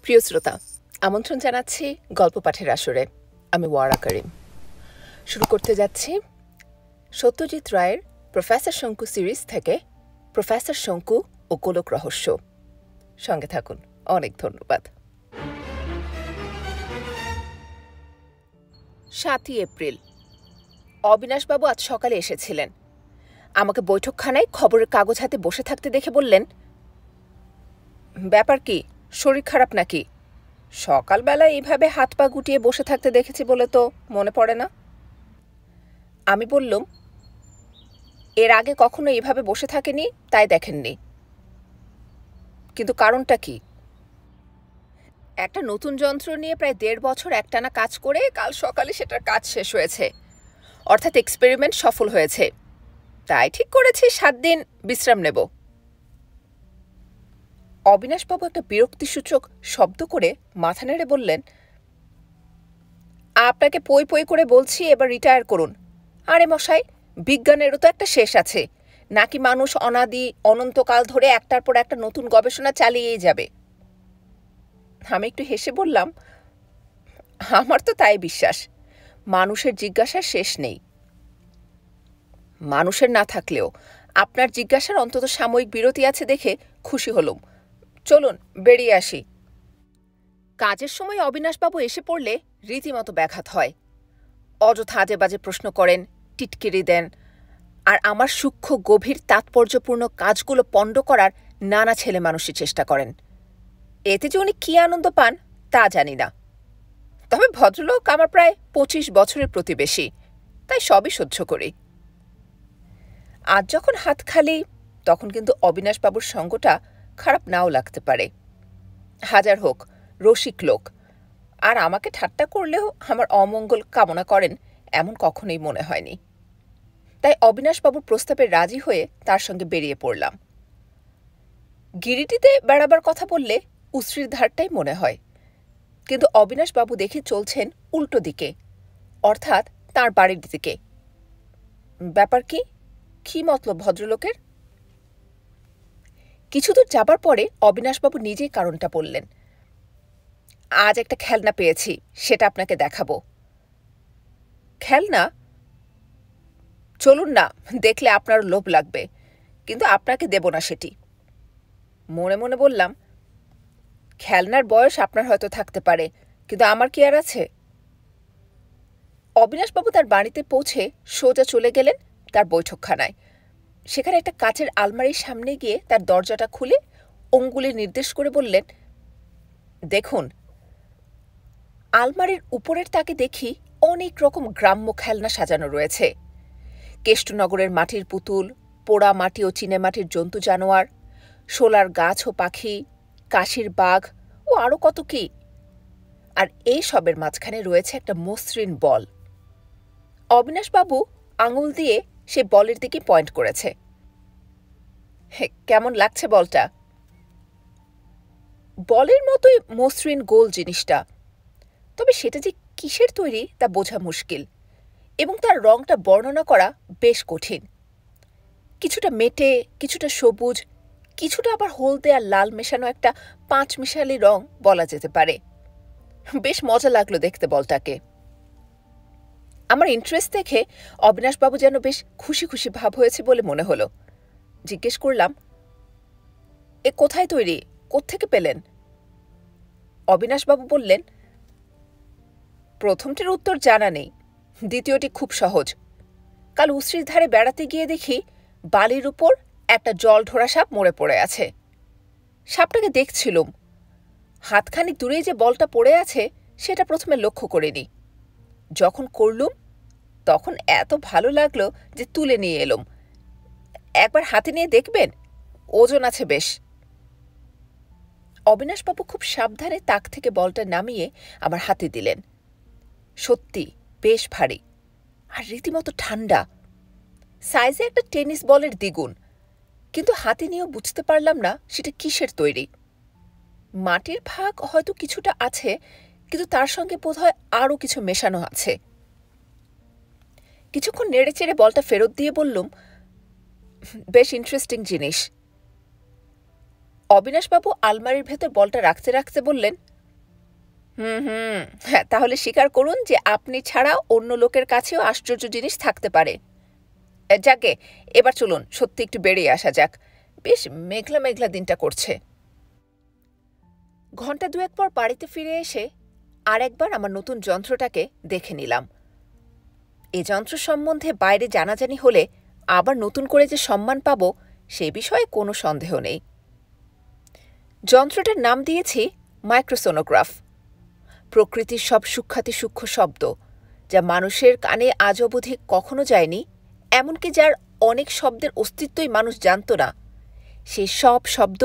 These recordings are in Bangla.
প্রিয় শ্রোতা, আমন্ত্রণ জানাচ্ছি গল্প পাঠের আসরে। আমি ওয়ারা করিম। শুরু করতে যাচ্ছি সত্যজিৎ রায়ের প্রফেসর শঙ্কু সিরিজ থেকে প্রফেসর শঙ্কু ও গোলক রহস্য। সঙ্গে থাকুন। অনেক ধন্যবাদ। 7ই এপ্রিল। অবিনাশবাবু আজ সকালে এসেছিলেন। আমাকে বৈঠকখানায় খবরের কাগজ হাতে বসে থাকতে দেখে বললেন, ব্যাপার কি, শরীর খারাপ নাকি? সকালবেলা এইভাবে হাত পা গুটিয়ে বসে থাকতে দেখেছি বলে তো মনে পড়ে না। আমি বললাম, এর আগে কখনো এইভাবে বসে থাকেনি, তাই দেখেননি। কিন্তু কারণটা কি? একটা নতুন যন্ত্র নিয়ে প্রায় 1.5 বছর একটানা কাজ করে কাল সকালে সেটার কাজ শেষ হয়েছে, অর্থাৎ এক্সপেরিমেন্ট সফল হয়েছে। তাই ঠিক করেছি 7 দিন বিশ্রাম নেব। অবিনাশবাবু একটা বিরক্তিসূচক শব্দ করে মাথা নেড়ে বললেন, আপনাকে পই পই করে বলছি এবার রিটায়ার করুন। আরে মশাই, বিজ্ঞানেরও তো একটা শেষ আছে, নাকি মানুষ অনাদি অনন্তকাল ধরে একটার পর একটা নতুন গবেষণা চালিয়েই যাবে? আমি একটু হেসে বললাম, আমার তো তাই বিশ্বাস। মানুষের জিজ্ঞাসার শেষ নেই। মানুষের না থাকলেও আপনার জিজ্ঞাসার অন্তত সাময়িক বিরতি আছে দেখে খুশি হলুম। চলুন বেরিয়ে আসি। কাজের সময় অবিনাশবাবু এসে পড়লে রীতিমতো ব্যাঘাত হয়। অযথা আজে বাজে প্রশ্ন করেন, টিটকিরি দেন, আর আমার সূক্ষ্ম গভীর তাৎপর্যপূর্ণ কাজগুলো পণ্ড করার নানা ছেলে মানুষই চেষ্টা করেন। এতে যে উনি কী আনন্দ পান তা জানি না। তবে ভদ্রলোক আমার প্রায় 25 বছরের প্রতিবেশী, তাই সবই সহ্য করি। আজ যখন হাত খালি, তখন কিন্তু অবিনাশবাবুর সঙ্গটা খারাপ নাও লাগতে পারে। হাজার হোক রসিক লোক, আর আমাকে ঠাট্টা করলেও আমার অমঙ্গল কামনা করেন এমন কখনোই মনে হয়নি। তাই অবিনাশবাবুর প্রস্তাবে রাজি হয়ে তার সঙ্গে বেরিয়ে পড়লাম। গিরিটিতে বেড়াবার কথা বললে উশ্রির ধারটাই মনে হয়, কিন্তু অবিনাশবাবু দেখে চলছেন উল্টো দিকে, অর্থাৎ তাঁর বাড়ির দিকে। ব্যাপার কি? কি মতলব ভদ্রলোকের? কিছুদূর যাবার পরে অবিনাশবাবু নিজেই কারণটা বললেন, আজ একটা খেলনা পেয়েছি, সেটা আপনাকে দেখাবো। খেলনা? চলুন না, দেখলে আপনার লোভ লাগবে, কিন্তু আপনাকে দেব না সেটি। মনে মনে বললাম, খেলনার বয়স আপনার হয়তো থাকতে পারে, কিন্তু আমার কি আর আছে? অবিনাশবাবু তার বাড়িতে পৌঁছে সোজা চলে গেলেন তার বৈঠকখানায়। সেখানে একটা কাচের আলমারির সামনে গিয়ে তার দরজাটা খুলে অঙ্গুলি নির্দেশ করে বললেন, দেখুন। আলমারির উপরের তাকে দেখি অনেক রকম গ্রাম্য খেলনা সাজানো রয়েছে। কেষ্টনগরের মাটির পুতুল, পোড়া মাটি ও চিনেমাটির জন্তু জানোয়ার, শোলার গাছ ও পাখি, কাশির বাঘ ও আরও কত কি। আর এই সবের মাঝখানে রয়েছে একটা মসৃণ বল। অবিনাশবাবু আঙুল দিয়ে সে বলের দিকে পয়েন্ট করেছে। কেমন লাগছে বলটা? বলের মতোই মসৃণ গোল জিনিসটা, তবে সেটা যে কিসের তৈরি তা বোঝা মুশকিল, এবং তার রংটা বর্ণনা করা বেশ কঠিন। কিছুটা মেটে, কিছুটা সবুজ, কিছুটা আবার হলদে আর লাল মেশানো একটা 5 মিশালি রং বলা যেতে পারে। বেশ মজা লাগলো দেখতে বলটাকে। আমার ইন্টারেস্ট দেখে অবিনাশবাবু যেন বেশ খুশি খুশি ভাব হয়েছে বলে মনে হলো। জিজ্ঞেস করলাম, এ কোথায় তৈরি, কোত্থেকে পেলেন? অবিনাশবাবু বললেন, প্রথমটির উত্তর জানা নেই, দ্বিতীয়টি খুব সহজ। কাল উশ্রির ধারে বেড়াতে গিয়ে দেখি বালির উপর একটা জল ঢোড়া সাপ মরে পড়ে আছে। সাপটাকে দেখছিলুম। হাতখানি দূরেই যে বলটা পড়ে আছে সেটা প্রথমে লক্ষ্য করিনি। যখন করলুম তখন এত ভালো লাগলো যে তুলে নিয়ে এলুম। একবার হাতে নিয়ে দেখবেন, ওজন আছে বেশ। অবিনাশবাবু খুব সাবধানে তাক থেকে বলটা নামিয়ে আমার হাতে দিলেন। সত্যি বেশ ভারী, আর রীতিমতো ঠান্ডা। সাইজে একটা টেনিস বলের দ্বিগুণ, কিন্তু হাতে নিয়েও বুঝতে পারলাম না সেটা কিসের তৈরি। মাটির ভাগ হয়তো কিছুটা আছে, কিন্তু তার সঙ্গে বোধহয় আরও কিছু মেশানো আছে। কিছুক্ষণ নেড়ে চেড়ে বলটা ফেরত দিয়ে বললুম, বেশ ইন্টারেস্টিং জিনিস। অবিনাশবাবু আলমারির ভেতর বলটা রাখতে রাখতে বললেন, হুম। হ্যাঁ, তাহলে স্বীকার করুন যে আপনি ছাড়া অন্য লোকের কাছেও আশ্চর্য জিনিস থাকতে পারে। যাকে, এবার চলুন সত্যি একটু বেরিয়ে আসা যাক। বেশ মেঘলা মেঘলা দিনটা করছে। ঘন্টা দুয়েক পর বাড়িতে ফিরে এসে আর একবার আমার নতুন যন্ত্রটাকে দেখে নিলাম। এ যন্ত্র সম্বন্ধে বাইরে জানাজানি হলে আবার নতুন করে যে সম্মান পাব সে বিষয়ে কোনো সন্দেহ নেই। যন্ত্রটার নাম দিয়েছি মাইক্রোসোনোগ্রাফ। প্রকৃতির সব সূক্ষ্মাতিসূক্ষ্ম শব্দ যা মানুষের কানে আজ অবধি কখনো যায়নি, এমনকি যার অনেক শব্দের অস্তিত্বই মানুষ জানত না, সেই সব শব্দ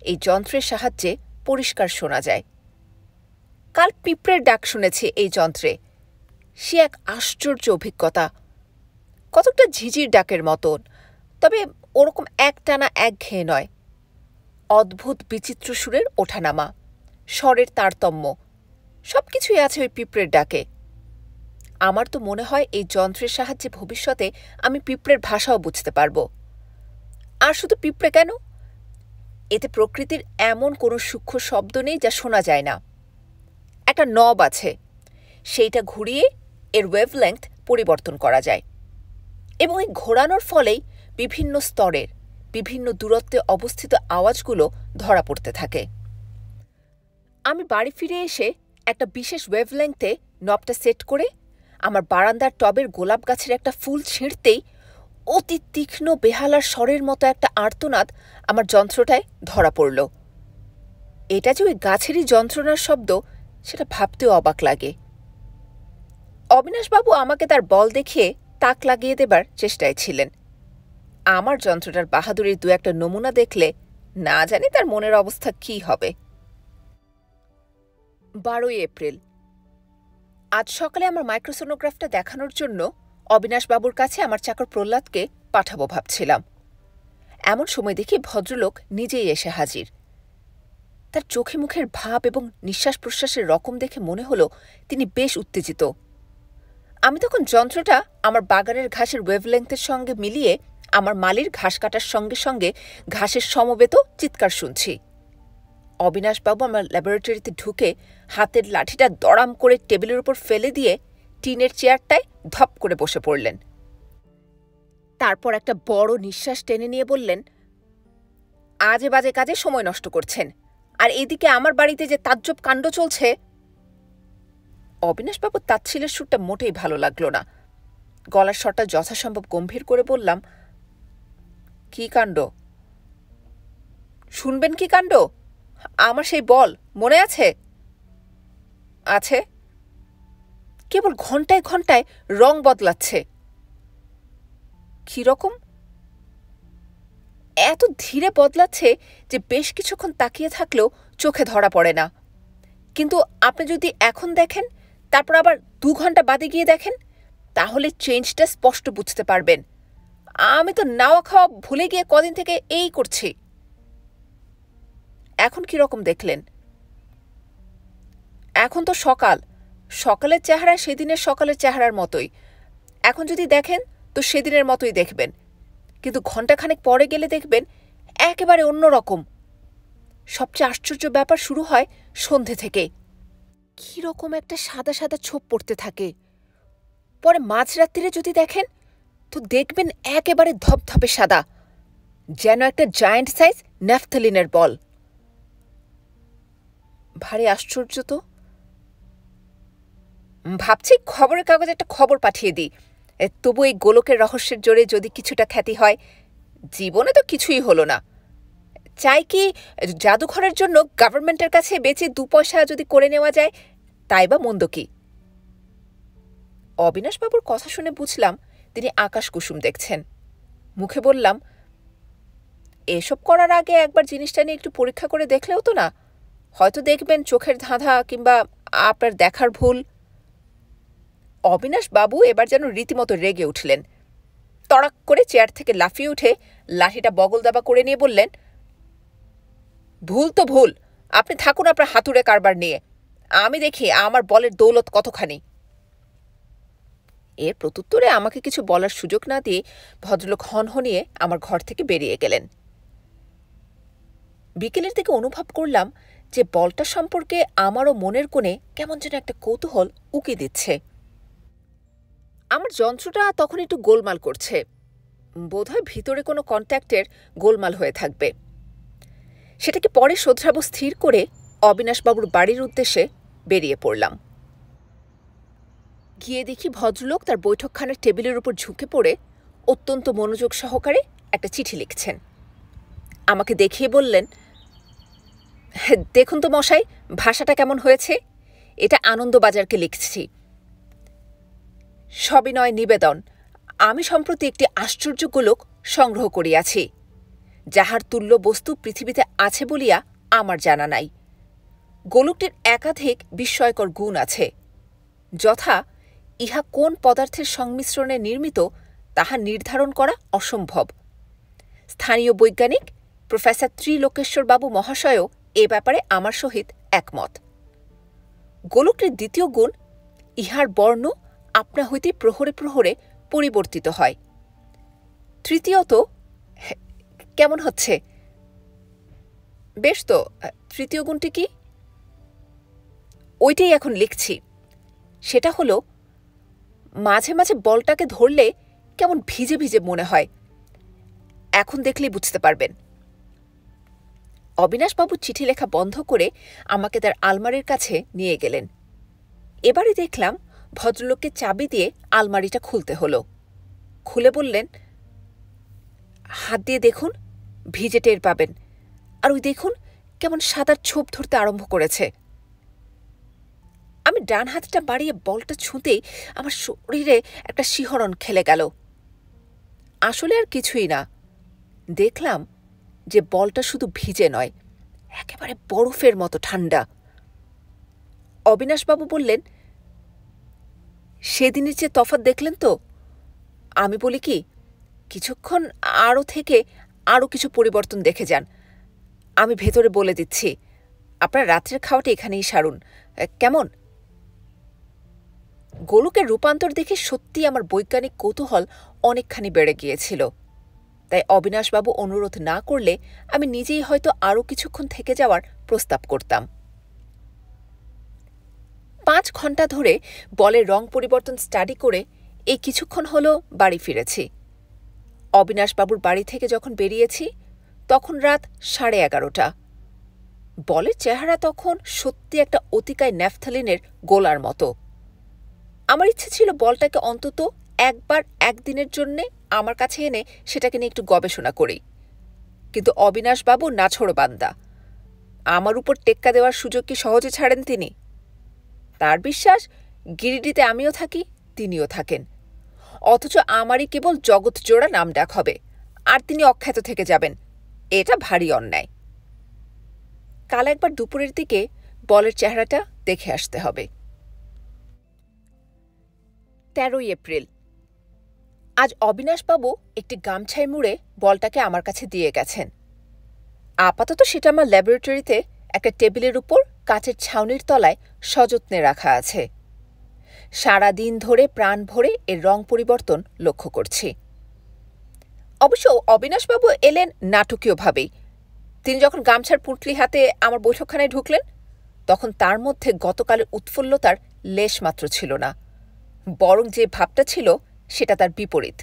এই যন্ত্রের সাহায্যে পরিষ্কার শোনা যায়। কাল পিঁপড়ের ডাক শুনেছি এই যন্ত্রে। সে এক আশ্চর্য অভিজ্ঞতা। কতকটা ঝিঝির ডাকের মতন, তবে ওরকম একটানা একঘেয়ে নয়। অদ্ভুত বিচিত্র সুরের ওঠানামা, স্বরের তারতম্য, সবকিছুই আছে ওই পিঁপড়ের ডাকে। আমার তো মনে হয় এই যন্ত্রের সাহায্যে ভবিষ্যতে আমি পিঁপড়ের ভাষাও বুঝতে পারব। আর শুধু পিঁপড়ে কেন, এতে প্রকৃতির এমন কোনো সূক্ষ্ম শব্দ নেই যা শোনা যায় না। একটা নব আছে, সেইটা ঘুরিয়ে এর ওয়েভলেংথ পরিবর্তন করা যায়, এবং এই ঘোরানোর ফলেই বিভিন্ন স্তরের বিভিন্ন দূরত্বে অবস্থিত আওয়াজগুলো ধরা পড়তে থাকে। আমি বাড়ি ফিরে এসে একটা বিশেষ ওয়েভলেংথে নবটা সেট করে আমার বারান্দার টবের গোলাপ গাছের একটা ফুল ছিঁড়তেই অতি তীক্ষ্ণ বেহালার স্বরের মতো একটা আর্তনাদ আমার যন্ত্রটায় ধরা পড়ল। এটা যে ওই গাছেরই যন্ত্রণার শব্দ সেটা ভাবতেও অবাক লাগে। অবিনাশবাবু আমাকে তার বল দেখিয়ে তাক লাগিয়ে দেবার চেষ্টায় ছিলেন। আমার যন্ত্রটার বাহাদুরির দু একটা নমুনা দেখলে না জানি তার মনের অবস্থা কী হবে। 12ই এপ্রিল। আজ সকালে আমার মাইক্রোসোনোগ্রাফটা দেখানোর জন্য অবিনাশবাবুর কাছে আমার চাকর প্রহ্লাদকে পাঠাবো ভাবছিলাম। এমন সময় দেখি ভদ্রলোক নিজেই এসে হাজির। তার চোখে মুখের ভাব এবং নিঃশ্বাস প্রশ্বাসের রকম দেখে মনে হলো তিনি বেশ উত্তেজিত। আমি তখন যন্ত্রটা আমার বাগানের ঘাসের ওয়েভলেংথের সঙ্গে মিলিয়ে আমার মালির ঘাস কাটার সঙ্গে সঙ্গে ঘাসের সমবেত চিৎকার শুনছি। অবিনাশবাবু আমার ল্যাবরেটরিতে ঢুকে হাতের লাঠিটা দড়াম করে টেবিলের উপর ফেলে দিয়ে টিনের চেয়ারটায় ধপ করে বসে পড়লেন। তারপর একটা বড় নিঃশ্বাস টেনে নিয়ে বললেন, আজে বাজে কাজে সময় নষ্ট করছেন, আর এদিকে আমার বাড়িতে যে তাজ্জব কাণ্ড চলছে। অবিনাশবাবুর তাচ্ছিলের সুরটা মোটেই ভালো লাগলো না। গলার স্বরটা যথাসম্ভব গম্ভীর করে বললাম, কি কাণ্ড? শুনবেন কি কাণ্ড? আমার সেই বল মনে আছে? আছে। কেবল ঘন্টায় ঘন্টায় রং বদলাচ্ছে। কিরকম? এত ধীরে বদলাচ্ছে যে বেশ কিছুক্ষণ তাকিয়ে থাকলেও চোখে ধরা পড়ে না। কিন্তু আপনি যদি এখন দেখেন, তারপর আবার 2 ঘন্টা বাদে গিয়ে দেখেন, তাহলে চেঞ্জটা স্পষ্ট বুঝতে পারবেন। আমি তো নাওয়া খাওয়া ভুলে গিয়ে কদিন থেকে এই করছি। এখন কিরকম দেখলেন? এখন তো সকাল, সকালের চেহারা সেদিনের সকালের চেহারার মতোই। এখন যদি দেখেন তো সেদিনের মতোই দেখবেন, কিন্তু ঘণ্টাখানেক পরে গেলে দেখবেন একেবারে অন্যরকম। সবচেয়ে আশ্চর্য ব্যাপার শুরু হয় সন্ধে থেকে। কীরকম একটা সাদা সাদা ছোপ পড়তে থাকে। পরে মাঝরাত্রিরে যদি দেখেন তো দেখবেন একেবারে ধপধপে সাদা, যেন একটা জায়ান্ট সাইজ ন্যাফথলিনের বল। ভারী আশ্চর্য তো। ভাবছি খবরের কাগজে একটা খবর পাঠিয়ে দিই, তবু এই গোলকের রহস্যের জোরে যদি কিছুটা খ্যাতি হয়। জীবনে তো কিছুই হলো না। চাই কি জাদুঘরের জন্য গভর্নমেন্টের কাছে বেচে 2 পয়সা যদি করে নেওয়া যায়, তাই বা মন্দ কি? অবিনাশবাবুর কথা শুনে বুঝলাম তিনি আকাশ কুসুম দেখছেন। মুখে বললাম, এসব করার আগে একবার জিনিসটা নিয়ে একটু পরীক্ষা করে দেখলেও তো না? হয়তো দেখবেন চোখের ধাঁধা কিংবা আপনার দেখার ভুল। অবিনাশবাবু এবার যেন রীতিমতো রেগে উঠলেন। তড়াক করে চেয়ার থেকে লাফিয়ে উঠে লাঠিটা বগল দাবা করে নিয়ে বললেন, ভুল তো ভুল, আপনি থাকুন আপনার হাতুড়ে কারবার নিয়ে। আমি দেখি আমার বলের দৌলত কতখানি। এর প্রত্যুত্তরে আমাকে কিছু বলার সুযোগ না দিয়ে ভদ্রলোক হনহনিয়ে আমার ঘর থেকে বেরিয়ে গেলেন। বিকেলের দিকে অনুভব করলাম যে বলটা সম্পর্কে আমারও মনের কোণে কেমন যেন একটা কৌতূহল উকি দিচ্ছে। আমার যন্ত্রটা তখন একটু গোলমাল করছে। বোধহয় ভিতরে কোনো কন্ট্যাক্টের গোলমাল হয়ে থাকবে। সেটাকে পরে শোধরাবো স্থির করে অবিনাশবাবুর বাড়ির উদ্দেশ্যে বেরিয়ে পড়লাম। গিয়ে দেখি ভদ্রলোক তার বৈঠকখানার টেবিলের উপর ঝুঁকে পড়ে অত্যন্ত মনোযোগ সহকারে একটা চিঠি লিখছেন। আমাকে দেখিয়ে বললেন, দেখুন তো মশাই, ভাষাটা কেমন হয়েছে? এটা আনন্দবাজারকে লিখছি। সবিনয় নিবেদন, আমি সম্প্রতি একটি আশ্চর্য গোলক সংগ্রহ করিয়াছি, যাহার তুল্য বস্তু পৃথিবীতে আছে বলিয়া আমার জানা নাই। গোলকটির একাধিক বিস্ময়কর গুণ আছে, যথা ইহা কোন পদার্থের সংমিশ্রণে নির্মিত তাহা নির্ধারণ করা অসম্ভব। স্থানীয় বৈজ্ঞানিক প্রফেসর ত্রিলোকেশ্বরবাবু মহাশয়ও এ ব্যাপারে আমার সহিত একমত। গোলকটির দ্বিতীয় গুণ, ইহার বর্ণ আপনা হইতে প্রহরে প্রহরে পরিবর্তিত হয়। তৃতীয়ত, কেমন হচ্ছে? বেশ তো, তৃতীয় গুণটি কি? ওইটাই এখন লিখছি। সেটা হলো, মাঝে মাঝে বলটাকে ধরলে কেমন ভিজে ভিজে মনে হয়। এখন দেখলেই বুঝতে পারবেন। অবিনাশবাবু চিঠি লেখা বন্ধ করে আমাকে তার আলমারির কাছে নিয়ে গেলেন। এবারে দেখলাম ভদ্রলোককে চাবি দিয়ে আলমারিটা খুলতে হলো। খুলে বললেন, হাত দিয়ে দেখুন, ভিজে টের পাবেন। আর ওই দেখুন কেমন সাদার ছোপ ধরতে আরম্ভ করেছে। আমি ডান হাতটা বাড়িয়ে বলটা ছুঁতেই আমার শরীরে একটা শিহরণ খেলে গেল। আসলে আর কিছুই না। দেখলাম যে বলটা শুধু ভিজে নয়, একেবারে বরফের মতো ঠান্ডা। অবিনাশবাবু বললেন, সেদিনের যে তফাৎ দেখলেন তো? আমি বলি কি, কিছুক্ষণ আরও থেকে আরও কিছু পরিবর্তন দেখে যান। আমি ভেতরে বলে দিচ্ছি, আপনার রাত্রের খাওয়াটা এখানেই সারুন, কেমন? গোলকের রূপান্তর দেখে সত্যি আমার বৈজ্ঞানিক কৌতূহল অনেকখানি বেড়ে গিয়েছিল। তাই অবিনাশবাবু অনুরোধ না করলে আমি নিজেই হয়তো আরও কিছুক্ষণ থেকে যাওয়ার প্রস্তাব করতাম। 5 ঘন্টা ধরে বলের রং পরিবর্তন স্টাডি করে এই কিছুক্ষণ হলো বাড়ি ফিরেছি। অবিনাশবাবুর বাড়ি থেকে যখন বেরিয়েছি তখন রাত 11:30। বলের চেহারা তখন সত্যি একটা অতিকায় ন্যাফথালিনের গোলার মতো। আমার ইচ্ছে ছিল বলটাকে অন্তত একবার একদিনের জন্যে আমার কাছে এনে সেটাকে নিয়ে একটু গবেষণা করি, কিন্তু অবিনাশবাবু নাছোড়বান্দা। আমার উপর টেক্কা দেওয়ার সুযোগ কি সহজে ছাড়েন তিনি? তার বিশ্বাস, গিরিডিতে আমিও থাকি, তিনিও থাকেন, অথচ আমারই কেবল জগৎজোড়া নাম ডাক হবে, আর তিনি অখ্যাত থেকে যাবেন। এটা ভারী অন্যায়। কাল একবার দুপুরের দিকে বলের চেহারাটা দেখে আসতে হবে। 13 এপ্রিল। আজ অবিনাশবাবু একটি গামছায় মুড়ে বলটাকে আমার কাছে দিয়ে গেছেন। আপাতত সেটা আমার ল্যাবরেটরিতে একটা টেবিলের উপর কাচের ছাউনির তলায় সযত্নে রাখা আছে। সারাদিন ধরে প্রাণ ভরে এর রং পরিবর্তন লক্ষ্য করছি। অবশ্য অবিনাশবাবু এলেন নাটকীয়ভাবেই। তিনি যখন গামছার পুঁটলি হাতে আমার বৈঠকখানায় ঢুকলেন, তখন তার মধ্যে গতকালের উৎফুল্লতার লেশমাত্র ছিল না, বরং যে ভাবটা ছিল সেটা তার বিপরীত।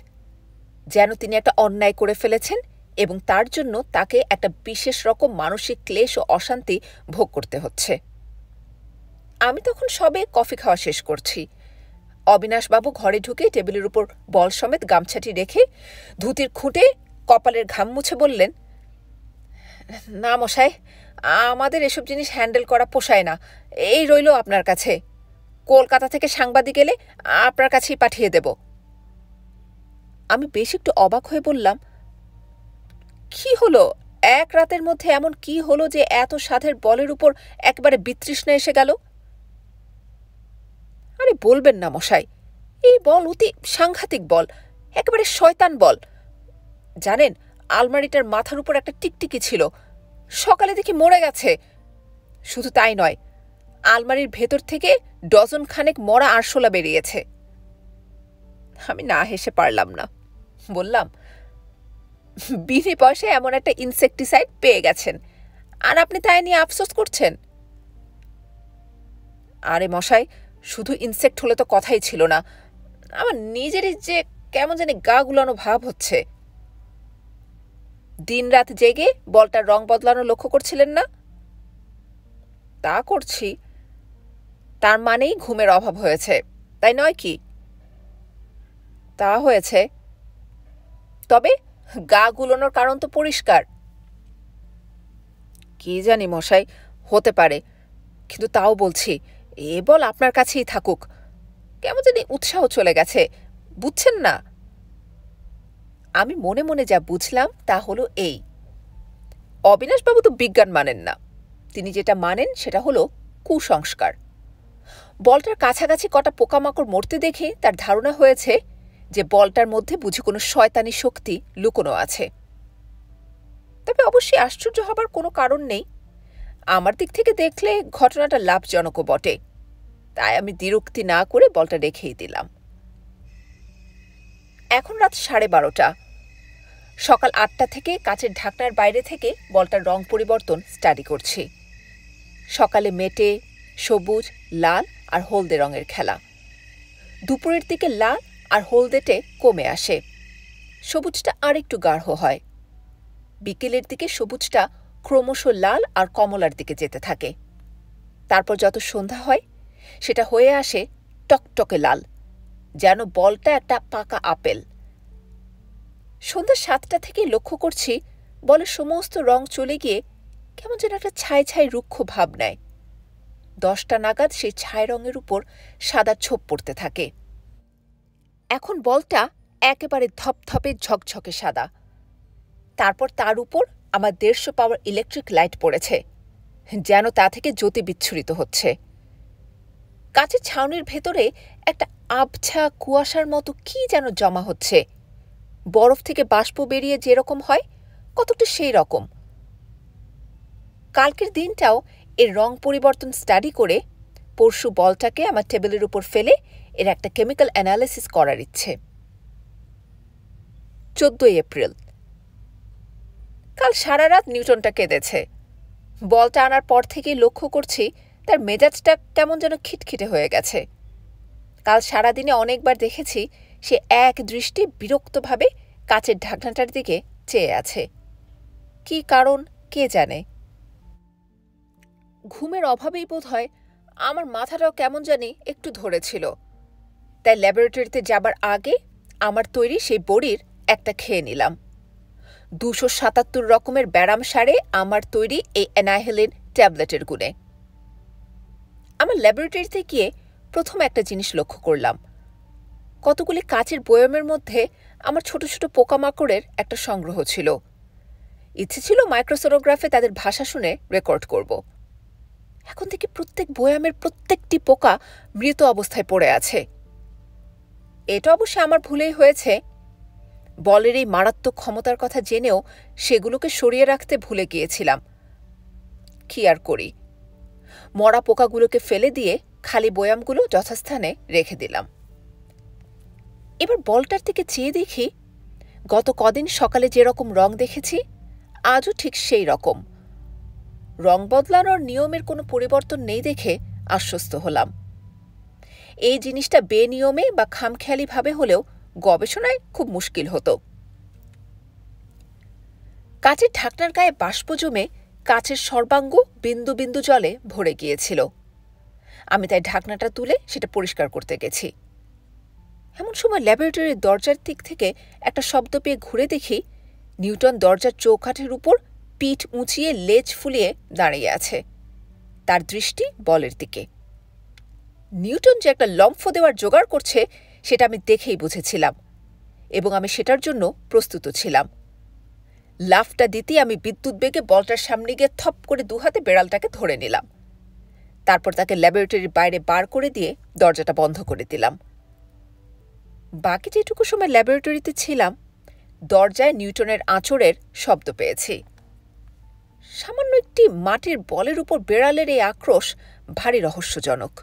যেন তিনি একটা অন্যায় করে ফেলেছেন এবং তার জন্য তাকে একটা বিশেষ রকম মানসিক ক্লেশ ও অশান্তি ভোগ করতে হচ্ছে। আমি তখন সবে কফি খাওয়া শেষ করছি। অবিনাশবাবু ঘরে ঢুকে টেবিলের উপর বল সমেত গামছাটি রেখে ধুতির খুঁটে কপালের ঘাম মুছে বললেন, না মশাই, আমাদের এসব জিনিস হ্যান্ডেল করা পোষায় না। এই রইল আপনার কাছে। কলকাতা থেকে সাংবাদিক এলে আপনার কাছেই পাঠিয়ে দেব। আমি বেশ একটু অবাক হয়ে বললাম, কি হলো? এক রাতের মধ্যে এমন কি হলো যে এত সাধের বলের উপর একবারে বিতৃষ্ণা এসে গেল? আরে বলবেন না মশাই, এই বল অতি সাংঘাতিক বল, একেবারে শয়তান বল। জানেন, আলমারিটার মাথার উপর একটা টিকটিকি ছিল, সকালে দেখি মরে গেছে। শুধু তাই নয়, আলমারির ভেতর থেকে ডজন খানেক মরা আরশোলা বেরিয়েছে। আমি না হেসে পারলাম না। বললাম, বিনে পয়সায় এমন একটা ইনসেকটিসাইড পেয়ে গেছেন, আর আপনি তাই নিয়ে আফসোস করছেন? আরে মশাই, শুধু ইনসেক্ট হলে তো কথাই ছিল না, আমার নিজেরই যে কেমন জানি গা গুলানো ভাব হচ্ছে। দিন রাত জেগে বলটার রং বদলানো লক্ষ্য করছিলেন না? তা করছি। তার মানেই ঘুমের অভাব হয়েছে, তাই নয় কি? তা হয়েছে, তবে গা গুলানোর কারণ তো পরিষ্কার। কি জানি মশাই, হতে পারে, কিন্তু তাও বলছি এ বল আপনার কাছেই থাকুক। কেমন জানি উৎসাহ চলে গেছে, বুঝছেন না? আমি মনে মনে যা বুঝলাম তা হলো এই, অবিনাশবাবু তো বিজ্ঞান মানেন না, তিনি যেটা মানেন সেটা হলো কুসংস্কার। বলটার কাছাকাছি কটা পোকামাকড় মরতে দেখে তার ধারণা হয়েছে যে বলটার মধ্যে বুঝি কোনো শয়তানি শক্তি লুকোনো আছে। তবে অবশ্যই আশ্চর্য হবার কোনো কারণ নেই, আমার দিক থেকে দেখলে ঘটনাটা লাভজনকও বটে, তাই আমি দ্বিরুক্তি না করে বলটা রেখেই দিলাম। এখন রাত 12:30। সকাল 8টা থেকে কাচের ঢাকনার বাইরে থেকে বলটার রং পরিবর্তন স্টাডি করছি। সকালে মেটে, সবুজ, লাল আর হলদে রঙের খেলা। দুপুরের দিকে লাল আর হলদেটে কমে আসে, সবুজটা আর একটু গাঢ় হয়। বিকেলের দিকে সবুজটা ক্রমশ লাল আর কমলার দিকে যেতে থাকে। তারপর যত সন্ধ্যা হয় সেটা হয়ে আসে টকটকে লাল, যেন বলটা একটা পাকা আপেল। সন্ধ্যা 7টা থেকে লক্ষ্য করছি বলের সমস্ত রং চলে গিয়ে কেমন যেন একটা ছাই ছাই রুক্ষ ভাব নেয়। 10টা নাগাদ সেই ছাই রঙের উপর সাদা ছোপ পড়তে থাকে। এখন বলটা একেবারে ধপধপে ঝকঝকে সাদা। তারপর তার উপর আমার 150 পাওয়ার ইলেকট্রিক লাইট পড়েছে, যেন তা থেকে জ্যোতি বিচ্ছুরিত হচ্ছে। কাচের ছাউনির ভেতরে একটা আবছা কুয়াশার মতো কি যেন জমা হচ্ছে, বরফ থেকে বাষ্প বেরিয়ে যেরকম হয় কতটা সেই রকম। কালকের দিনটাও এর রং পরিবর্তন স্টাডি করে পরশু বলটাকে আমার টেবিলের উপর ফেলে এর একটা কেমিক্যাল অ্যানালিসিস করার ইচ্ছে। 14 এপ্রিল। কাল সারা রাত নিউটনটা কেঁদেছে। বলটা আনার পর থেকেই লক্ষ্য করছি তার মেজাজটা কেমন যেন খিটখিটে হয়ে গেছে। কাল সারাদিনে অনেকবার দেখেছি সে এক দৃষ্টি বিরক্তভাবে কাচের ঢাকনাটার দিকে চেয়ে আছে। কি কারণ কে জানে। ঘুমের অভাবেই বোধ হয় আমার মাথাটাও কেমন জানি একটু ধরেছিল, তাই ল্যাবরেটরিতে যাবার আগে আমার তৈরি সেই বড়ির একটা খেয়ে নিলাম। 277 রকমের ব্যারাম সারে আমার তৈরি এই অ্যানাহেলিন ট্যাবলেটের গুণে। আমার ল্যাবরেটরিতে গিয়ে প্রথম একটা জিনিস লক্ষ্য করলাম, কতগুলি কাচের বয়মের মধ্যে আমার ছোট ছোট পোকামাকড়ের একটা সংগ্রহ ছিল। ইচ্ছে ছিল মাইক্রোসোনোগ্রাফে তাদের ভাষা শুনে রেকর্ড করব। এখন থেকে প্রত্যেক বয়ামের প্রত্যেকটি পোকা মৃত অবস্থায় পড়ে আছে। এটা অবশ্য আমার ভুলেই হয়েছে। বলের এই মারাত্মক ক্ষমতার কথা জেনেও সেগুলোকে সরিয়ে রাখতে ভুলে গিয়েছিলাম। কি আর করি, মরা পোকাগুলোকে ফেলে দিয়ে খালি বয়ামগুলো যথাস্থানে রেখে দিলাম। এবার বলটার দিকে চেয়ে দেখি গত কদিন সকালে যেরকম রং দেখেছি আজও ঠিক সেই রকম। রং বদলানোর নিয়মের কোনো পরিবর্তন নেই দেখে আশ্বস্ত হলাম। এই জিনিসটা বেনিয়মে বা খামখেয়ালিভাবে হলেও গবেষণায় খুব মুশকিল হতো। কাচের ঢাকনার গায়ে বাষ্প জমে কাচের সর্বাঙ্গ বিন্দু বিন্দু জলে ভরে গিয়েছিল। আমি তাই ঢাকনাটা তুলে সেটা পরিষ্কার করতে গেছি। এমন সময় ল্যাবরেটরির দরজার দিক থেকে একটা শব্দ পেয়ে ঘুরে দেখি নিউটন দরজার চৌকাঠের উপর পিঠ উঁচিয়ে লেজ ফুলিয়ে দাঁড়িয়ে আছে। তার দৃষ্টি বলের দিকে। নিউটন যে একটা লম্ফ দেওয়ার জোগাড় করছে সেটা আমি দেখেই বুঝেছিলাম, এবং আমি সেটার জন্য প্রস্তুত ছিলাম। লাফটা দিতে আমি বিদ্যুৎ বেগে বলটার সামনে গিয়ে থপ করে দুহাতে বেড়ালটাকে ধরে নিলাম। তারপর তাকে ল্যাবরেটরির বাইরে বার করে দিয়ে দরজাটা বন্ধ করে দিলাম। বাকি যেটুকু সময় ল্যাবরেটরিতে ছিলাম দরজায় নিউটনের আঁচড়ের শব্দ পেয়েছি। সামান্য একটি মাটির বলের উপর বেড়ালের এই আক্রোশ ভারী রহস্যজনক।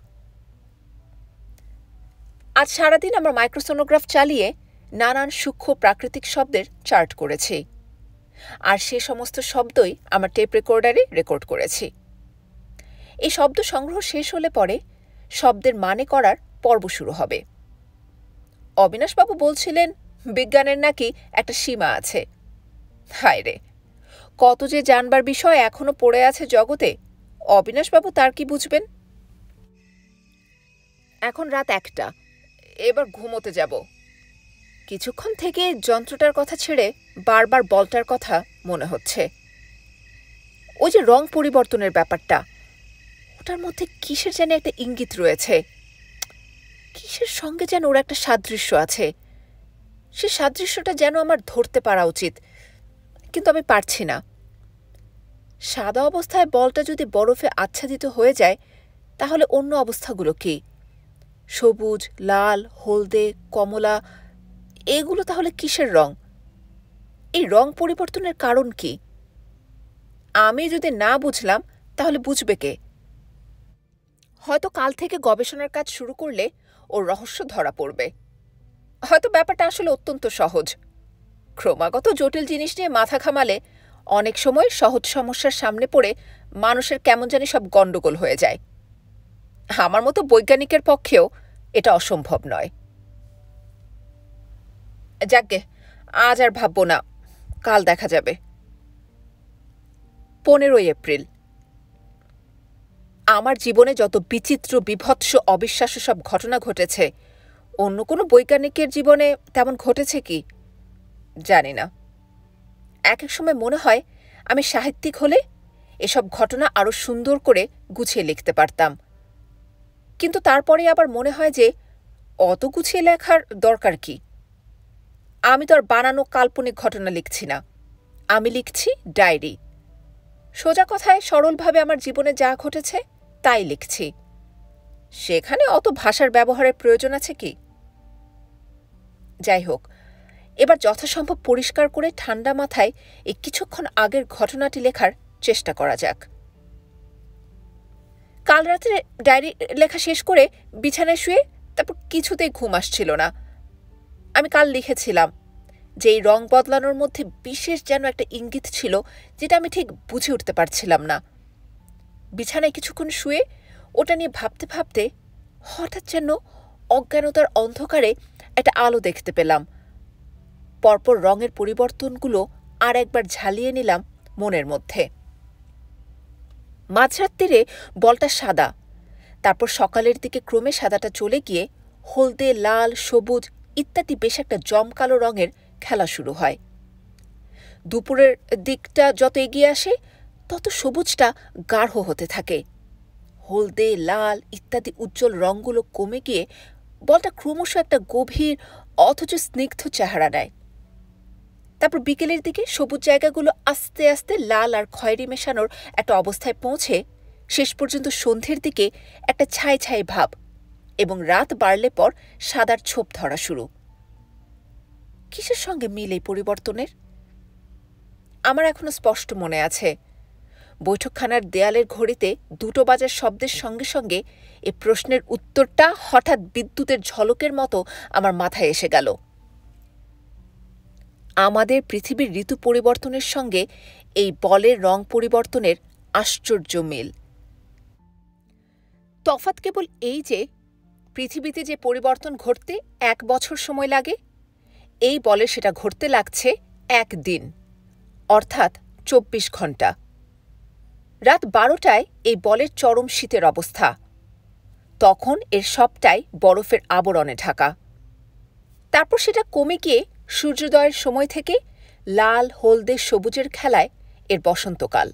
আজ সারাদিন আমার মাইক্রোসোনোগ্রাফ চালিয়ে নানান সূক্ষ্ম প্রাকৃতিক শব্দের চার্ট করেছি। আর সে সমস্ত শব্দই আমার টেপ রেকর্ডারে রেকর্ড করেছি। এই শব্দ সংগ্রহ শেষ হলে পরে শব্দের মানে করার পর্ব শুরু হবে। অবিনাশবাবু বলছিলেন বিজ্ঞানের নাকি একটা সীমা আছে। হায় রে, কত যে জানবার বিষয় এখনো পড়ে আছে জগতে, অবিনাশবাবু তার কি বুঝবেন? এখন রাত 1টা, এবার ঘুমোতে যাব। কিছুক্ষণ থেকে যন্ত্রটার কথা ছেড়ে বারবার বলটার কথা মনে হচ্ছে। ওই যে রং পরিবর্তনের ব্যাপারটা, ওটার মধ্যে কিসের যেন একটা ইঙ্গিত রয়েছে। কিসের সঙ্গে যেন ওর একটা সাদৃশ্য আছে। সে সাদৃশ্যটা যেন আমার ধরতে পারা উচিত, কিন্তু আমি পারছি না। সাদা অবস্থায় বলটা যদি বরফে আচ্ছাদিত হয়ে যায়, তাহলে অন্য অবস্থাগুলো কি? সবুজ, লাল, হলদে, কমলা, এগুলো তাহলে কিসের রং? এই রং পরিবর্তনের কারণ কি? আমি যদি না বুঝলাম তাহলে বুঝবে কে? হয়তো কাল থেকে গবেষণার কাজ শুরু করলে ওর রহস্য ধরা পড়বে। হয়তো ব্যাপারটা আসলে অত্যন্ত সহজ। ক্রমাগত জটিল জিনিস নিয়ে মাথা ঘামালে অনেক সময় সহজ সমস্যার সামনে পড়ে মানুষের কেমন জানি সব গণ্ডগোল হয়ে যায়। আমার মতো বৈজ্ঞানিকের পক্ষেও এটা অসম্ভব নয়। যাকগে, আজ আর ভাববো না, কাল দেখা যাবে। 15 এপ্রিল। আমার জীবনে যত বিচিত্র, বিভৎস, অবিশ্বাস্য সব ঘটনা ঘটেছে, অন্য কোনো বৈজ্ঞানিকের জীবনে তেমন ঘটেছে কি জানি না। এক এক সময় মনে হয় আমি সাহিত্যিক হলে এসব ঘটনা আরো সুন্দর করে গুছিয়ে লিখতে পারতাম, কিন্তু তারপরে আবার মনে হয় যে অত গুছিয়ে লেখার দরকার কি? আমি তো আর বানানো কাল্পনিক ঘটনা লিখছি না, আমি লিখছি ডায়েরি। সোজা কথায় সরলভাবে আমার জীবনে যা ঘটেছে তাই লিখছি। সেখানে অত ভাষার ব্যবহারের প্রয়োজন আছে কি? যাই হোক, এবার যথাসম্ভব পরিষ্কার করে ঠান্ডা মাথায় এই কিছুক্ষণ আগের ঘটনাটি লেখার চেষ্টা করা যাক। কাল রাতে ডায়েরি লেখা শেষ করে বিছানায় শুয়ে তারপর কিছুতেই ঘুম আসছিল না। আমি কাল লিখেছিলাম যে এই রং বদলানোর মধ্যে বিশেষ যেন একটা ইঙ্গিত ছিল, যেটা আমি ঠিক বুঝে উঠতে পারছিলাম না। বিছানায় কিছুক্ষণ শুয়ে ওটা নিয়ে ভাবতে ভাবতে হঠাৎ যেন অজ্ঞানতার অন্ধকারে একটা আলো দেখতে পেলাম। পরপর রঙের পরিবর্তনগুলো আর একবার ঝালিয়ে নিলাম মনের মধ্যে। মাঝরাত্রিরে বলটা সাদা, তারপর সকালের দিকে ক্রমে সাদাটা চলে গিয়ে হলদে, লাল, সবুজ ইত্যাদি বেশ একটা জমকালো রঙের খেলা শুরু হয়। দুপুরের দিকটা যত এগিয়ে আসে তত সবুজটা গাঢ় হতে থাকে। হলদে, লাল ইত্যাদি উজ্জ্বল রঙগুলো কমে গিয়ে বলটা ক্রমশ একটা গভীর অথচ স্নিগ্ধ চেহারা নেয়। তারপর বিকেলের দিকে সবুজ জায়গাগুলো আস্তে আস্তে লাল আর খয়েরি মেশানোর একটা অবস্থায় পৌঁছে শেষ পর্যন্ত সন্ধ্যের দিকে একটা ছাই ছাই ভাব, এবং রাত বাড়লে পর সাদার ছোপ ধরা শুরু। কিসের সঙ্গে মিল এই পরিবর্তনের? আমার এখনো স্পষ্ট মনে আছে, বৈঠকখানার দেয়ালের ঘড়িতে 2টো বাজার শব্দের সঙ্গে সঙ্গে এ প্রশ্নের উত্তরটা হঠাৎ বিদ্যুতের ঝলকের মতো আমার মাথায় এসে গেল। আমাদের পৃথিবীর ঋতু পরিবর্তনের সঙ্গে এই বলের রং পরিবর্তনের আশ্চর্য মিল। তফাৎ কেবল এই যে পৃথিবীতে যে পরিবর্তন ঘটতে 1 বছর সময় লাগে, এই বলে সেটা ঘটতে লাগছে 1 দিন, অর্থাৎ 24 ঘন্টা। রাত 12টায় এই বলের চরম শীতের অবস্থা। তখন এর সবটাই বরফের আবরণে ঢাকা। তারপর সেটা কমে গিয়ে সূর্যোদয়ের সময় থেকে লাল, হলদে, সবুজের খেলায় এর বসন্তকাল।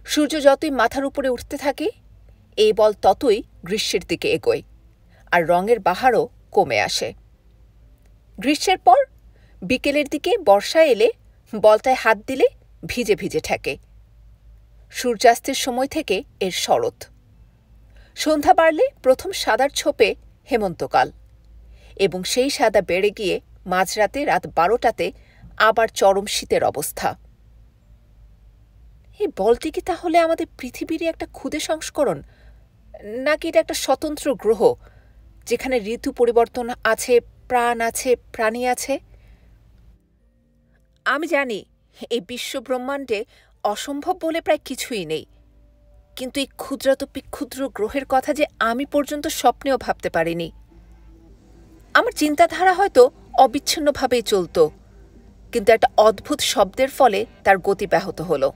সূর্য যতই মাথার উপরে উঠতে থাকে, এই বল ততই গ্রীষ্মের দিকে এগোয়, আর রঙের বাহারও কমে আসে। গ্রীষ্মের পর বিকেলের দিকে বর্ষা এলে বলটায় হাত দিলে ভিজে ভিজে ঠেকে। সূর্যাস্তের সময় থেকে এর শরৎ। সন্ধ্যা বাড়লে প্রথম সাদার ছোপে হেমন্তকাল, এবং সেই সাদা বেড়ে গিয়ে মাঝরাতে রাত 12টাতে আবার চরম শীতের অবস্থা। এই বলটি কি তাহলে আমাদের পৃথিবীরই একটা ক্ষুদে সংস্করণ, নাকি এটা একটা স্বতন্ত্র গ্রহ যেখানে ঋতু পরিবর্তন আছে, প্রাণ আছে, প্রাণী আছে? আমি জানি এই বিশ্বব্রহ্মাণ্ডে অসম্ভব বলে প্রায় কিছুই নেই, কিন্তু এই ক্ষুদ্রাতপি ক্ষুদ্র গ্রহের কথা যে আমি পর্যন্ত স্বপ্নেও ভাবতে পারিনি। আমার চিন্তাধারা হয়তো অবিচ্ছিন্নভাবেই চলত, কিন্তু একটা অদ্ভুত শব্দের ফলে তার গতি ব্যাহত হলো।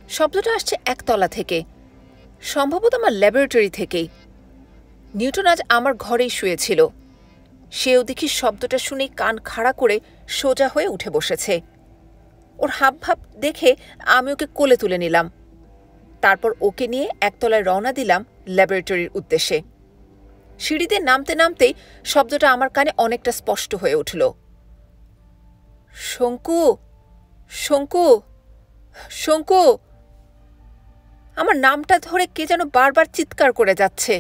শব্দটা আসছে একতলা থেকে, সম্ভবত আমার ল্যাবরেটরি থেকেই। নিউটন আজ আমার ঘরেই শুয়েছিল। সেও দেখি শব্দটা শুনেই কান খাড়া করে সোজা হয়ে উঠে বসেছে। ওর হাবভাব দেখে আমি ওকে কোলে তুলে নিলাম। তারপর ওকে নিয়ে একতলায় রওনা দিলাম ল্যাবরেটরির উদ্দেশ্যে। সিঁড়িতে নামতে নামতেই শব্দটা আমার কানে অনেকটা স্পষ্ট হয়ে উঠল। শঙ্কু, শঙ্কু, শঙ্কু। আমার নামটা ধরে কে যেন বারবার চিৎকার করে যাচ্ছে।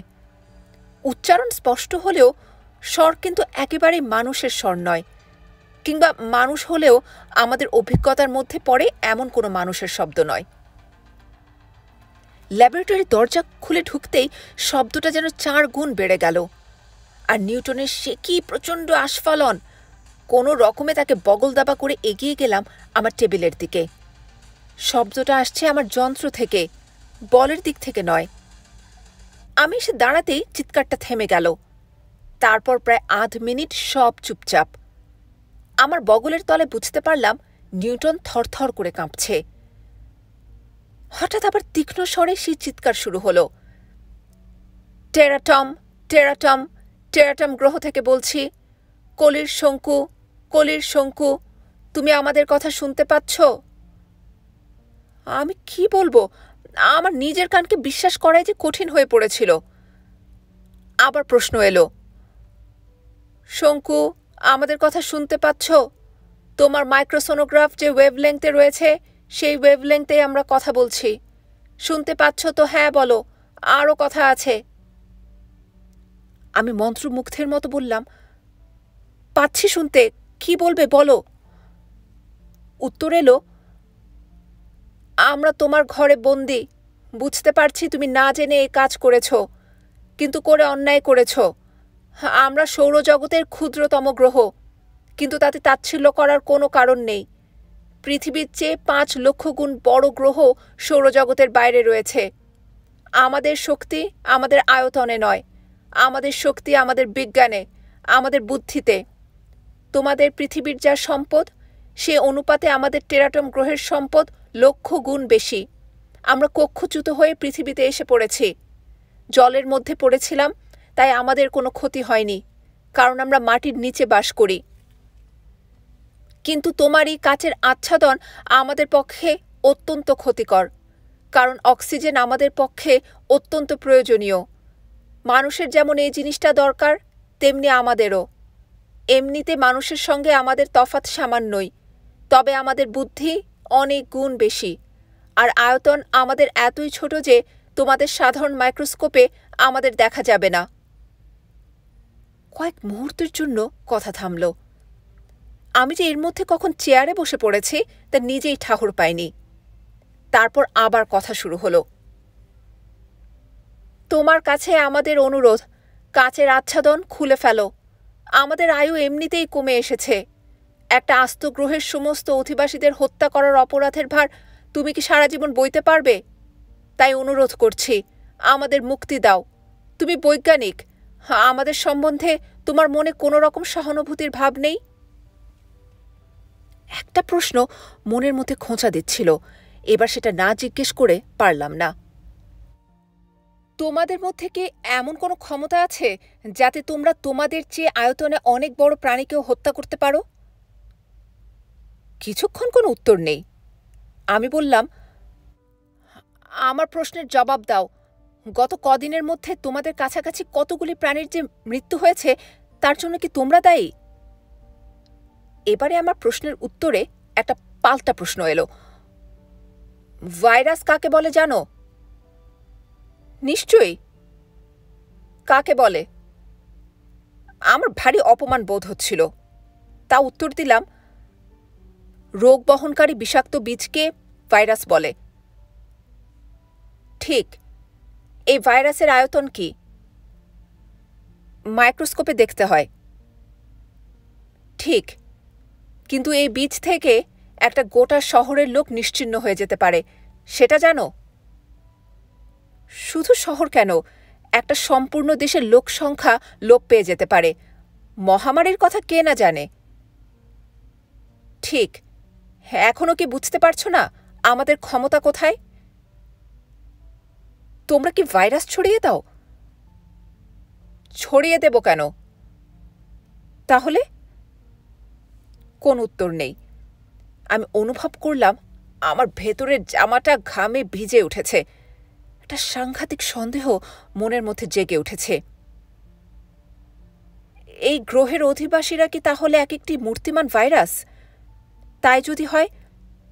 উচ্চারণ স্পষ্ট হলেও স্বর কিন্তু একেবারেই মানুষের স্বর নয়, কিংবা মানুষ হলেও আমাদের অভিজ্ঞতার মধ্যে পড়ে এমন কোনো মানুষের শব্দ নয়। ল্যাবরেটরির দরজা খুলে ঢুকতেই শব্দটা যেন 4 গুণ বেড়ে গেল। আর নিউটনের সে কি প্রচণ্ড আস্ফালন! কোনো রকমে তাকে বগল দাবা করে এগিয়ে গেলাম আমার টেবিলের দিকে। শব্দটা আসছে আমার যন্ত্র থেকে, বলের দিক থেকে নয়। আমি এসে দাঁড়াতেই চিৎকারটা থেমে গেল। তারপর প্রায় আধ মিনিট সব চুপচাপ। আমার বগলের তলে বুঝতে পারলাম নিউটন থরথর করে কাঁপছে। হঠাৎ আবার তীক্ষ্ণ স্বরে সেই চিৎকার শুরু হলো। টেরাটম, টেরাটম, টেরাটম গ্রহ থেকে বলছি। কলির শঙ্কু, কলির শঙ্কু, তুমি আমাদের কথা শুনতে পাচ্ছ? আমি কি বলবো, আমার নিজের কানকে বিশ্বাস করাই যে কঠিন হয়ে পড়েছিল। আবার প্রশ্ন এলো, শঙ্কু, আমাদের কথা শুনতে পাচ্ছ? তোমার মাইক্রোসোনোগ্রাফ যে ওয়েভলেংথে রয়েছে, সেই ওয়েভলেংথে আমরা কথা বলছি। শুনতে পাচ্ছ তো? হ্যাঁ বলো, আরও কথা আছে। আমি মন্ত্রমুগ্ধের মতো বললাম, পাচ্ছি শুনতে, কি বলবে বলো। উত্তর এলো, আমরা তোমার ঘরে বন্দি। বুঝতে পারছি তুমি না জেনে এই কাজ করেছ, কিন্তু করে অন্যায় করেছ। আমরা সৌরজগতের ক্ষুদ্রতম গ্রহ, কিন্তু তাতে তাচ্ছিল্য করার কোনো কারণ নেই। পৃথিবীর চেয়ে 5 লক্ষ গুণ বড় গ্রহ সৌরজগতের বাইরে রয়েছে। আমাদের শক্তি আমাদের আয়তনে নয়, আমাদের শক্তি আমাদের বিজ্ঞানে, আমাদের বুদ্ধিতে। তোমাদের পৃথিবীর যা সম্পদ, সে অনুপাতে আমাদের টেরাটম গ্রহের সম্পদ লক্ষ গুণ বেশি। আমরা কক্ষচ্যুত হয়ে পৃথিবীতে এসে পড়েছি। জলের মধ্যে পড়েছিলাম, তাই আমাদের কোনো ক্ষতি হয়নি, কারণ আমরা মাটির নিচে বাস করি। কিন্তু তোমার এই কাচের আচ্ছাদন আমাদের পক্ষে অত্যন্ত ক্ষতিকর, কারণ অক্সিজেন আমাদের পক্ষে অত্যন্ত প্রয়োজনীয়। মানুষের যেমন এই জিনিসটা দরকার, তেমনি আমাদেরও। এমনিতে মানুষের সঙ্গে আমাদের তফাৎ সামান্যই, তবে আমাদের বুদ্ধি অনেক গুণ বেশি, আর আয়তন আমাদের এতই ছোট যে তোমাদের সাধারণ মাইক্রোস্কোপে আমাদের দেখা যাবে না। কয়েক মুহূর্তের জন্য কথা থামল। আমি যে এর মধ্যে কখন চেয়ারে বসে পড়েছি তা নিজেই ঠাহর পাইনি। তারপর আবার কথা শুরু হলো। তোমার কাছে আমাদের অনুরোধ, কাচের আচ্ছাদন খুলে ফেলো। আমাদের আয়ু এমনিতেই কমে এসেছে। একটা আস্ত গ্রহের সমস্ত অধিবাসীদের হত্যা করার অপরাধের ভার তুমি কি সারা জীবন বইতে পারবে? তাই অনুরোধ করছি, আমাদের মুক্তি দাও। তুমি বৈজ্ঞানিক, আমাদের সম্বন্ধে তোমার মনে কোনো রকম সহানুভূতির ভাব নেই? একটা প্রশ্ন মনের মধ্যে খোঁচা দিচ্ছিল, এবার সেটা না জিজ্ঞেস করে পারলাম না। তোমাদের মধ্যে কি এমন কোনো ক্ষমতা আছে যাতে তোমরা তোমাদের চেয়ে আয়তনে অনেক বড় প্রাণীকেও হত্যা করতে পারো? কিছুক্ষণ কোনো উত্তর নেই। আমি বললাম, আমার প্রশ্নের জবাব দাও। গত কদিনের মধ্যে তোমাদের কাছাকাছি কতগুলি প্রাণীর যে মৃত্যু হয়েছে, তার জন্য কি তোমরা দায়ী? এবারে আমার প্রশ্নের উত্তরে একটা পাল্টা প্রশ্ন এলো। ভাইরাস কাকে বলে জানো? নিশ্চয়ই। কাকে বলে? আমার ভারী অপমান বোধ হচ্ছিল, তা উত্তর দিলাম, রোগ বহনকারী বিষাক্ত বীজকে ভাইরাস বলে। ঠিক। এই ভাইরাসের আয়তন কি? মাইক্রোস্কোপে দেখতে হয়। ঠিক, কিন্তু এই বীজ থেকে একটা গোটা শহরের লোক নিশ্চিহ্ন হয়ে যেতে পারে, সেটা জানো? শুধু শহর কেন, একটা সম্পূর্ণ দেশের লোক সংখ্যা লোপ পেয়ে যেতে পারে। মহামারীর কথা কে না জানে। ঠিক, এখনো কি বুঝতে পারছো না আমাদের ক্ষমতা কোথায়? তোমরা কি ভাইরাস ছড়িয়ে দাও? ছড়িয়ে দেব কেন? তাহলে? কোন উত্তর নেই। আমি অনুভব করলাম আমার ভেতরের জামাটা ঘামে ভিজে উঠেছে। একটা সাংঘাতিক সন্দেহ মনের মধ্যে জেগে উঠেছে। এই গ্রহের অধিবাসীরা কি তাহলে এক একটি মূর্তিমান ভাইরাস? তাই যদি হয়,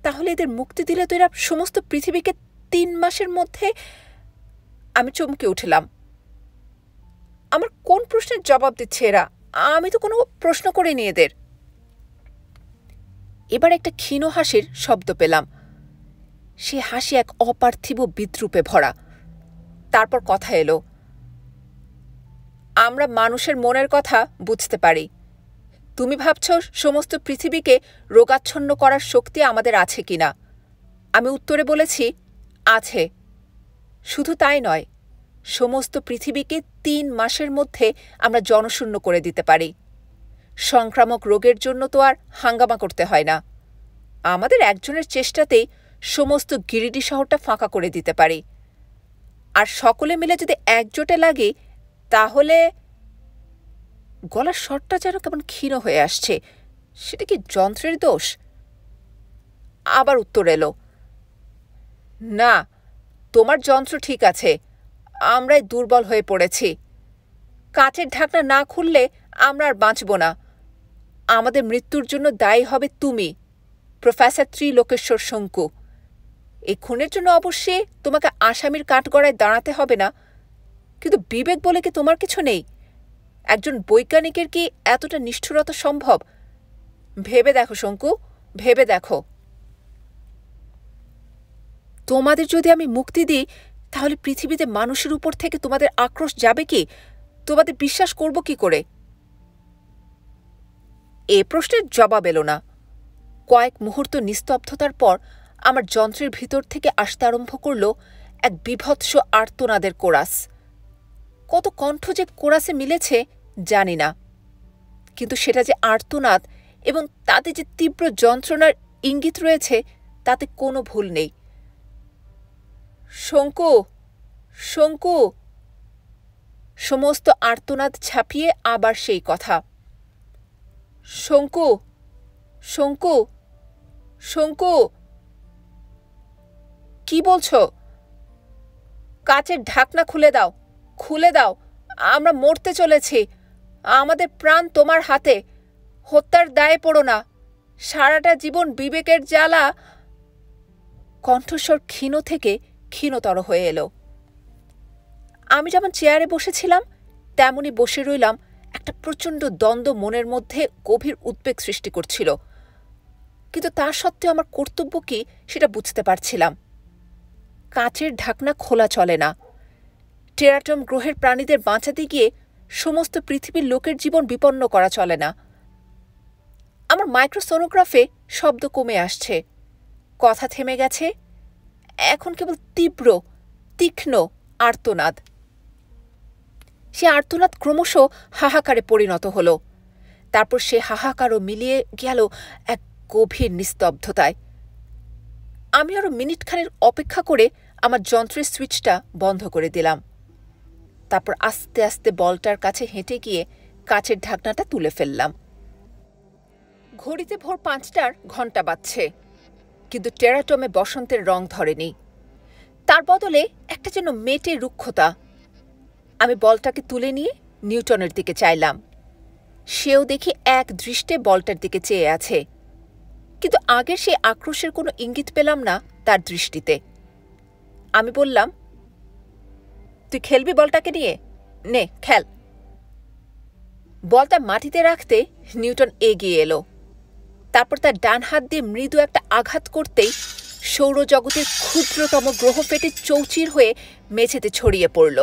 তাহলে এদের মুক্তি দিলে তো এরা সমস্ত পৃথিবীকে ৩ মাসের মধ্যে... আমি চমকে উঠলাম। আমার কোন প্রশ্নের জবাব দিচ্ছে এরা? আমি তো কোনো প্রশ্ন করিনি এদের। এবার একটা ক্ষীণ হাসির শব্দ পেলাম। সে হাসি এক অপার্থিব বিদ্রূপে ভরা। তারপর কথা এলো। আমরা মানুষের মনের কথা বুঝতে পারি। তুমি ভাবছ সমস্ত পৃথিবীকে রোগাচ্ছন্ন করার শক্তি আমাদের আছে কিনা? আমি উত্তরে বলেছি, আছে। শুধু তাই নয়, সমস্ত পৃথিবীকে ৩ মাসের মধ্যে আমরা জনশূন্য করে দিতে পারি। সংক্রামক রোগের জন্য তো আর হাঙ্গামা করতে হয় না। আমাদের একজনের চেষ্টাতেই সমস্ত গিরিডি শহরটা ফাঁকা করে দিতে পারি। আর সকলে মিলে যদি একজোটে লাগে, তাহলে... গলার স্বরটা যেন কেমন ক্ষীণ হয়ে আসছে। সেটা কি যন্ত্রের দোষ? আবার উত্তর এলো, না, তোমার যন্ত্র ঠিক আছে, আমরাই দুর্বল হয়ে পড়েছি। কাচের ঢাকনা না খুললে আমরা আর বাঁচব না। আমাদের মৃত্যুর জন্য দায়ী হবে তুমি, প্রফেসর ত্রিলোকেশ্বর শঙ্কু। এই খুনের জন্য অবশ্যই তোমাকে আসামির কাঠগড়ায় দাঁড়াতে হবে না, কিন্তু বিবেক বলে কি তোমার কিছু নেই? একজন বৈজ্ঞানিকের কি এতটা নিষ্ঠুরতা সম্ভব? ভেবে দেখো শঙ্কু, ভেবে দেখো। তোমাদের যদি আমি মুক্তি দিই, তাহলে পৃথিবীতে মানুষের উপর থেকে তোমাদের আক্রোশ যাবে কি? তোমাদের বিশ্বাস করব কি করে? এ প্রশ্নের জবাব এলো না। কয়েক মুহূর্ত নিস্তব্ধতার পর আমার যন্ত্রের ভিতর থেকে আসতে আরম্ভ করল এক বীভৎস আর্তনাদের কোরাস। কত কণ্ঠ যে কোরাসে মিলেছে জানি না, কিন্তু সেটা যে আর্তনাদ এবং তাতে যে তীব্র যন্ত্রণার ইঙ্গিত রয়েছে, তাতে কোনো ভুল নেই। শঙ্কু, শঙ্কু! সমস্ত আর্তনাদ ছাপিয়ে আবার সেই কথা, শঙ্কু, শঙ্কু, শঙ্কু! কি বলছ? কাচের ঢাকনা খুলে দাও, খুলে দাও। আমরা মরতে চলেছি। আমাদের প্রাণ তোমার হাতে। হত্যার দায়ে পড়ো না। সারাটা জীবন বিবেকের জ্বালা... কণ্ঠস্বর ক্ষীণ থেকে ক্ষীণতর হয়ে এলো। আমি যেমন চেয়ারে বসেছিলাম, তেমনি বসে রইলাম। একটা প্রচণ্ড দ্বন্দ্ব মনের মধ্যে গভীর উদ্বেগ সৃষ্টি করছিল, কিন্তু তা সত্ত্বেও আমার কর্তব্য কি সেটা বুঝতে পারছিলাম। কাচের ঢাকনা খোলা চলে না। টেরাটম গ্রহের প্রাণীদের বাঁচাতে গিয়ে সমস্ত পৃথিবীর লোকের জীবন বিপন্ন করা চলে না। আমার মাইক্রোসোনোগ্রাফে শব্দ কমে আসছে, কথা থেমে গেছে। এখন কেবল তীব্র, তীক্ষ্ণ আর্তনাদ। সে আর্তনাদ ক্রমশ হাহাকারে পরিণত হল। তারপর সে হাহাকারও মিলিয়ে গেল এক গভীর নিস্তব্ধতায়। আমি আরো মিনিটখানেক অপেক্ষা করে আমার যন্ত্রের সুইচটা বন্ধ করে দিলাম। তারপর আস্তে আস্তে বলটার কাছে হেঁটে গিয়ে কাচের ঢাকনাটা তুলে ফেললাম। ঘড়িতে ভোর ৫টার ঘণ্টা বাজছে, কিন্তু টেরাটমে বসন্তের রং ধরেনি। তার বদলে একটা যেন মেটে রুক্ষতা। আমি বলটাকে তুলে নিয়ে নিউটনের দিকে চাইলাম। সেও দেখি এক দৃষ্টে বলটার দিকে চেয়ে আছে, কিন্তু আগের সেই আক্রোশের কোনো ইঙ্গিত পেলাম না তার দৃষ্টিতে। আমি বললাম, তুই খেলবি বলটাকে নিয়ে? নে, খেল। বলটা মাটিতে রাখতে নিউটন এগিয়ে এলো। তারপর তার ডান হাত দিয়ে মৃদু একটা আঘাত করতেই সৌরজগতের ক্ষুদ্রতম গ্রহ ফেটে চৌচির হয়ে মেঝেতে ছড়িয়ে পড়ল।